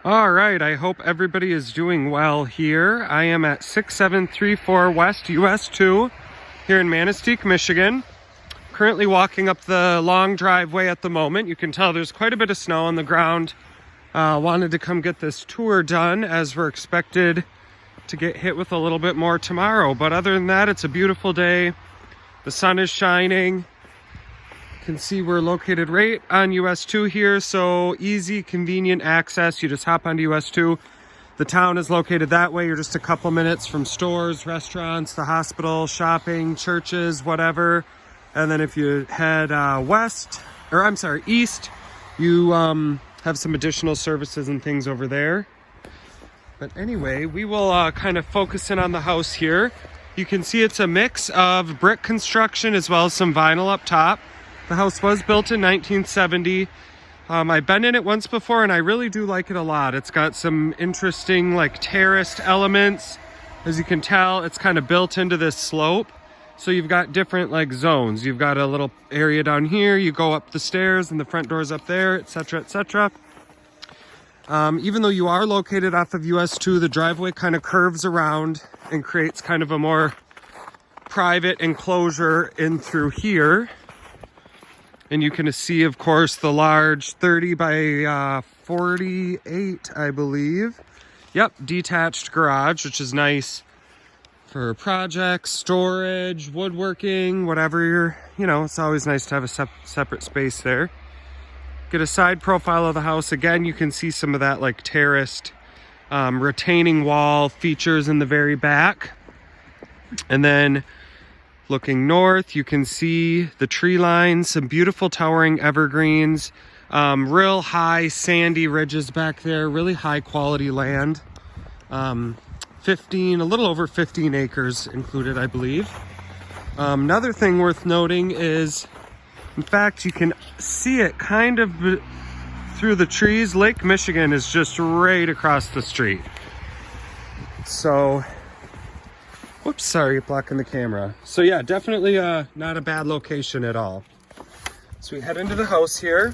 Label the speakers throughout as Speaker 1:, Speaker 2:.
Speaker 1: All right, I hope everybody is doing well here. I am at 6734 West US 2 here in Manistique, Michigan. Currently walking up the long driveway at the moment. You can tell there's quite a bit of snow on the ground. Wanted to come get this tour done as we're expected to get hit with a little bit more tomorrow. But other than that, it's a beautiful day. The sun is shining. You can see we're located right on US 2 here, so easy, convenient access. You just hop onto US 2. The town is located that way. You're just a couple minutes from stores, restaurants, the hospital, shopping, churches, whatever. And then if you head east, you have some additional services and things over there. But anyway, we will kind of focus in on the house here. You can see it's a mix of brick construction as well as some vinyl up top. The house was built in 1970. I've been in it once before and I really do like it a lot. It's got some interesting like terraced elements. As you can tell, it's kind of built into this slope. So you've got different like zones. You've got a little area down here, you go up the stairs and the front door's up there, etc., etc. Even though you are located off of US 2, the driveway kind of curves around and creates kind of a more private enclosure in through here. And you can see, of course, the large 30 by 48, I believe. Yep, detached garage, which is nice for projects, storage, woodworking, whatever it's always nice to have a separate space there. Get a side profile of the house. Again, you can see some of that like terraced retaining wall features in the very back. And then looking north, you can see the tree lines, some beautiful towering evergreens, real high sandy ridges back there, really high quality land. A little over 15 acres included, I believe. Another thing worth noting is, in fact, you can see it kind of through the trees. Lake Michigan is just right across the street. So, whoops, sorry, blocking the camera. So yeah, definitely not a bad location at all. So we head into the house here.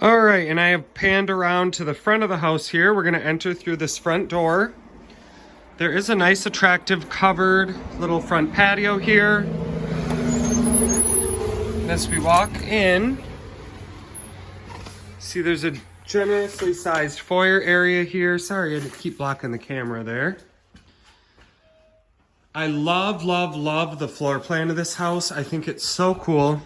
Speaker 1: All right, and I have panned around to the front of the house here. We're gonna enter through this front door. There is a nice, attractive, covered little front patio here. And as we walk in, see there's a generously sized foyer area here. Sorry, I keep blocking the camera there. I love, love, love the floor plan of this house. I think it's so cool.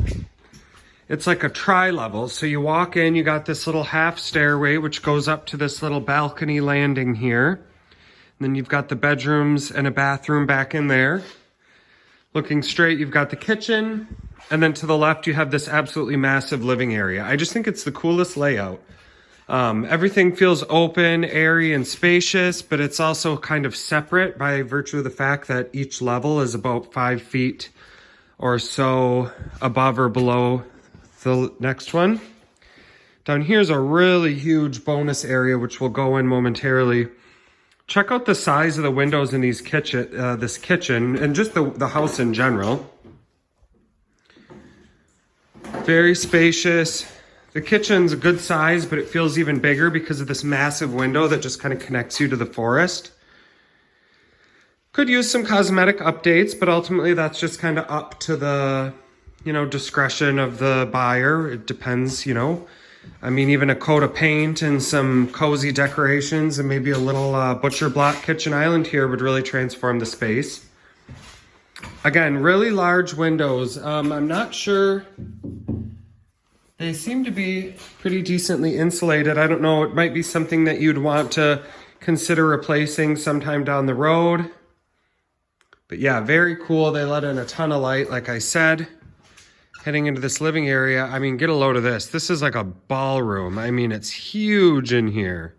Speaker 1: It's like a tri-level. So you walk in, you got this little half stairway, which goes up to this little balcony landing here. And then you've got the bedrooms and a bathroom back in there. Looking straight, you've got the kitchen. And then to the left, you have this absolutely massive living area. I just think it's the coolest layout. Everything feels open, airy, and spacious, but it's also kind of separate by virtue of the fact that each level is about 5 feet or so above or below the next one. Down here's a really huge bonus area, which we'll go in momentarily. Check out the size of the windows in this kitchen, and just the house in general. Very spacious. The kitchen's a good size, but it feels even bigger because of this massive window that just kind of connects you to the forest. Could use some cosmetic updates, but ultimately that's just kind of up to the, discretion of the buyer. It depends, I mean, even a coat of paint and some cozy decorations and maybe a little butcher block kitchen island here would really transform the space. Again, really large windows. I'm not sure. They seem to be pretty decently insulated. I don't know, it might be something that you'd want to consider replacing sometime down the road. But yeah, very cool. They let in a ton of light, like I said. Heading into this living area, I mean, get a load of this. This is like a ballroom. I mean, it's huge in here.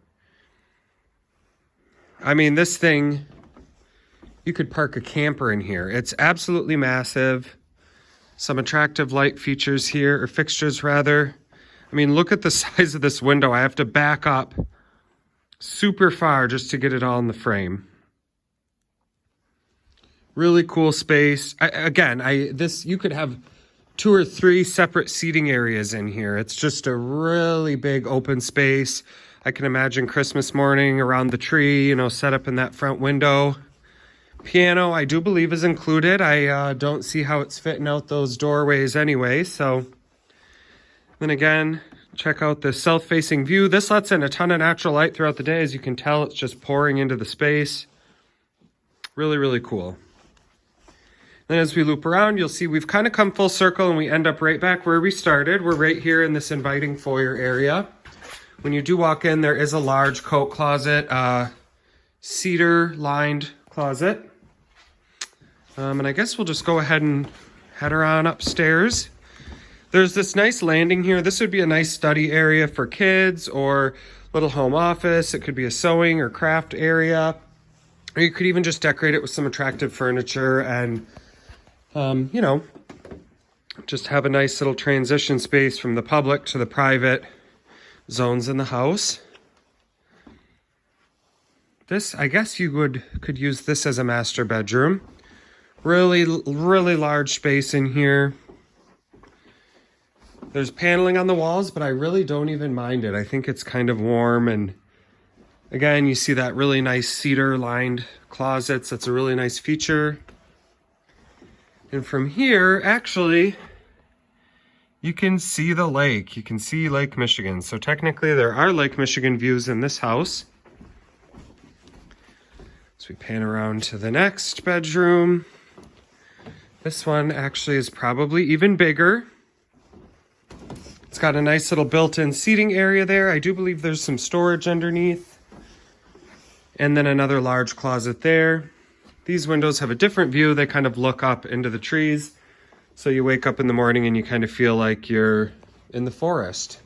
Speaker 1: I mean, this thing, you could park a camper in here. It's absolutely massive. Some attractive light features here, or fixtures rather. I mean, look at the size of this window. I have to back up super far just to get it all in the frame. Really cool space. You could have 2 or 3 separate seating areas in here. It's just a really big open space. I can imagine Christmas morning around the tree, you know, set up in that front window. Piano, I do believe, is included. I don't see how it's fitting out those doorways anyway. So then again, check out this south-facing view. This lets in a ton of natural light throughout the day. As you can tell, it's just pouring into the space. Really, really cool. Then as we loop around, you'll see we've kind of come full circle and we end up right back where we started. We're right here in this inviting foyer area. When you do walk in, there is a large coat closet, cedar-lined closet. And I guess we'll just go ahead and head her on upstairs. There's this nice landing here. This would be a nice study area for kids or little home office. It could be a sewing or craft area. Or you could even just decorate it with some attractive furniture and, you know, just have a nice little transition space from the public to the private zones in the house. This, I guess you could use this as a master bedroom. Really, really large space in here. There's paneling on the walls, but I really don't even mind it. I think it's kind of warm, and again, you see that really nice cedar-lined closets. That's a really nice feature. And from here, actually, you can see the lake. You can see Lake Michigan. So technically, there are Lake Michigan views in this house. So we pan around to the next bedroom. This one actually is probably even bigger. It's got a nice little built-in seating area there. I do believe there's some storage underneath. And then another large closet there. These windows have a different view. They kind of look up into the trees. So you wake up in the morning and you kind of feel like you're in the forest.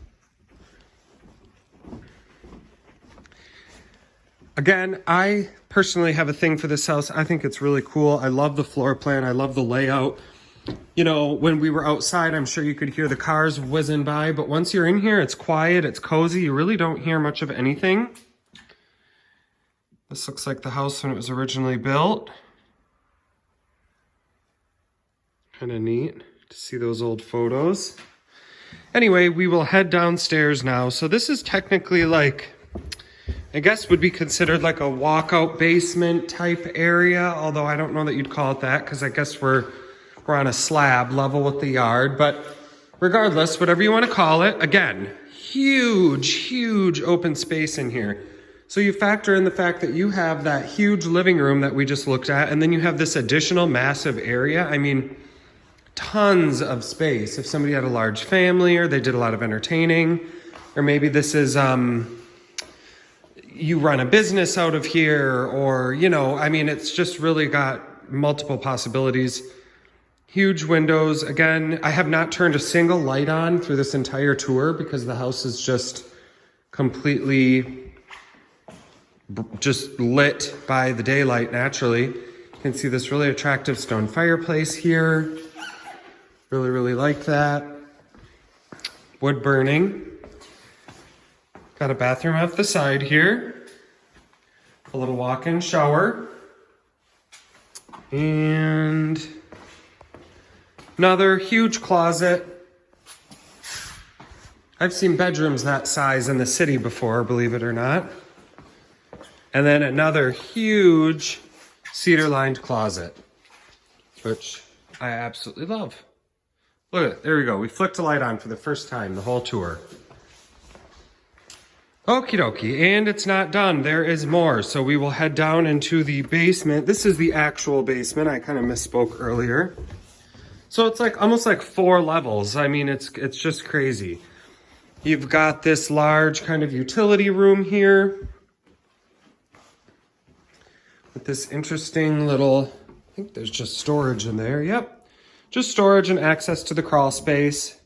Speaker 1: Again, I personally have a thing for this house. I think it's really cool. I love the floor plan. I love the layout. You know, when we were outside, I'm sure you could hear the cars whizzing by, but once you're in here, it's quiet, it's cozy. You really don't hear much of anything. This looks like the house when it was originally built. Kind of neat to see those old photos. Anyway, we will head downstairs now. So this is technically like, I guess would be considered like a walkout basement type area, although I don't know that you'd call it that because I guess we're on a slab level with the yard. But regardless, whatever you want to call it, again, huge open space in here. So you factor in the fact that you have that huge living room that we just looked at, and then you have this additional massive area. I mean, tons of space. If somebody had a large family or they did a lot of entertaining, or maybe this is, you run a business out of here, or, you know, I mean, it's just really got multiple possibilities. Huge windows. Again, I have not turned a single light on through this entire tour because the house is just completely just lit by the daylight naturally. You can see this really attractive stone fireplace here. Really like that. Wood burning. Got a bathroom off the side here. A little walk-in shower. And another huge closet. I've seen bedrooms that size in the city before, believe it or not. And then another huge cedar-lined closet, which I absolutely love. Look at it, there we go. We flicked a light on for the first time the whole tour. Okie dokie, and it's not done. There is more. So we will head down into the basement. This is the actual basement. I kind of misspoke earlier. So it's like almost like 4 levels. I mean, it's just crazy. You've got this large kind of utility room here with this interesting little, I think there's just storage in there. Yep, just storage and access to the crawl space.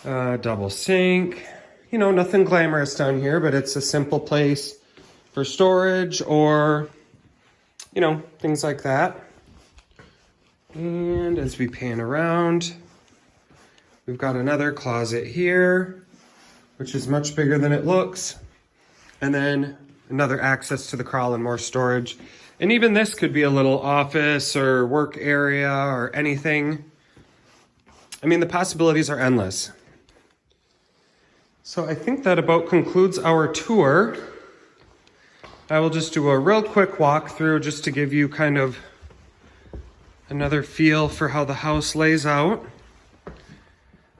Speaker 1: Double sink. You know, nothing glamorous down here, but it's a simple place for storage or, you know, things like that. And as we pan around, we've got another closet here, which is much bigger than it looks. And then another access to the crawl and more storage. And even this could be a little office or work area or anything. I mean, the possibilities are endless. So I think that about concludes our tour. I will just do a real quick walkthrough just to give you kind of another feel for how the house lays out.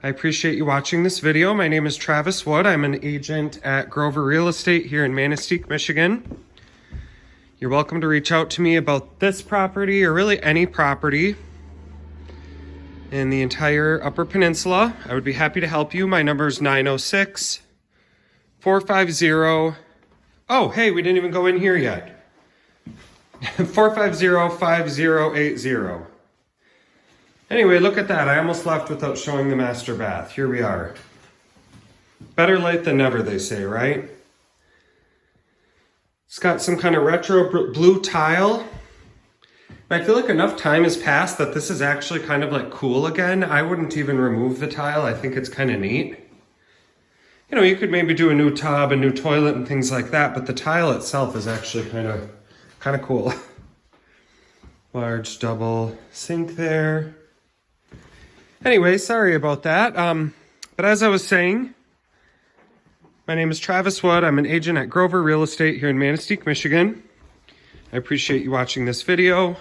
Speaker 1: I appreciate you watching this video. My name is Travis Wood. I'm an agent at Grover Real Estate here in Manistique, Michigan. You're welcome to reach out to me about this property or really any property in the entire Upper Peninsula. I would be happy to help you. My number is 906-450. Oh, hey, we didn't even go in here yet. 450-5080. Anyway, look at that. I almost left without showing the master bath. Here we are. Better late than never, they say, right? It's got some kind of retro blue tile. I feel like enough time has passed that this is actually kind of like cool again. I wouldn't even remove the tile. I think it's kind of neat. You know, you could maybe do a new tub, a new toilet and things like that, but the tile itself is actually kind of cool. Large double sink there. Anyway, sorry about that. But as I was saying, my name is Travis Wood. I'm an agent at Grover Real Estate here in Manistique, Michigan. I appreciate you watching this video.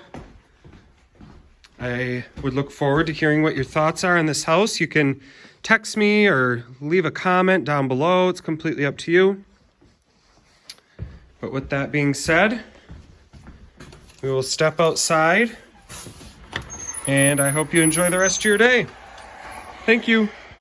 Speaker 1: I would look forward to hearing what your thoughts are on this house. You can text me or leave a comment down below. It's completely up to you. But with that being said, we will step outside, and I hope you enjoy the rest of your day. Thank you.